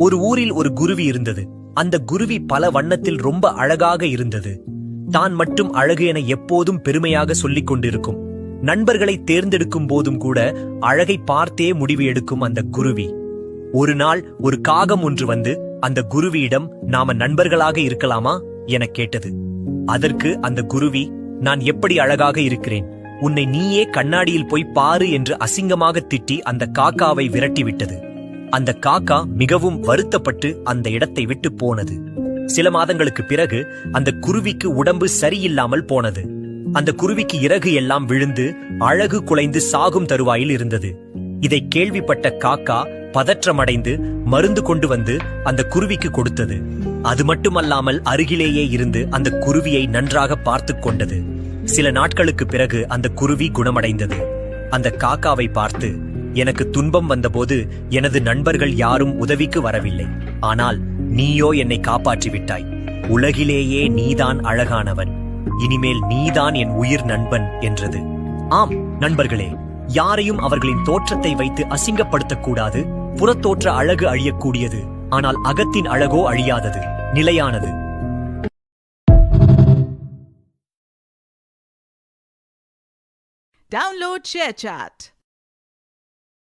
ஒரு ஊரில் ஒரு குருவி இருந்தது. அந்த குருவி பல வண்ணத்தில் ரொம்ப அழகாக இருந்தது. தான் மட்டும் அழகு என எப்போதும் பெருமையாக சொல்லிக் கொண்டிருக்கும். நண்பர்களை தேர்ந்தெடுக்கும் போதும் கூட அழகை பார்த்தே முடிவு எடுக்கும் அந்த குருவி. ஒரு நாள் ஒரு காகம் ஒன்று வந்து அந்த குருவியிடம் நாம நண்பர்களாக இருக்கலாமா என கேட்டது. அதற்கு அந்த குருவி, நான் எப்படி அழகாக இருக்கிறேன், உன்னை நீயே கண்ணாடியில் போய் பாரு என்று அசிங்கமாக திட்டி அந்த காக்காவை விரட்டிவிட்டது. அந்த காக்கா மிகவும் வருத்தப்பட்டு அந்த இடத்தை விட்டு போனது. சில மாதங்களுக்கு பிறகு அந்த குருவிக்கு உடம்பு சரியில்லாமல் போனது. அந்த குருவிக்கு இறகு எல்லாம் விழுந்து அழகு குலைந்து சாகும் தருவாயில் இருந்தது. இதை கேள்விப்பட்ட காக்கா பதற்றமடைந்து மருந்து கொண்டு வந்து அந்த குருவிக்கு கொடுத்தது. அது மட்டுமல்லாமல் அருகிலேயே இருந்து அந்த குருவியை நன்றாக பார்த்து கொண்டது. சில நாட்களுக்கு பிறகு அந்த குருவி குணமடைந்தது. அந்த காக்காவை பார்த்து, எனக்கு துன்பம் வந்தபோது எனது நண்பர்கள் யாரும் உதவிக்கு வரவில்லை, ஆனால் நீயோ என்னை காப்பாற்றிவிட்டாய். உலகிலேயே நீதான் அழகானவன், இனிமேல் நீதான் என் உயிர் நண்பன் என்றது. ஆம் நண்பர்களே, யாரையும் அவர்களின் தோற்றத்தை வைத்து அசிங்கப்படுத்தக்கூடாது. புறத்தோற்ற அழகு அழியக்கூடியது, ஆனால் அகத்தின் அழகோ அழியாதது, நிலையானது. Download ShareChat.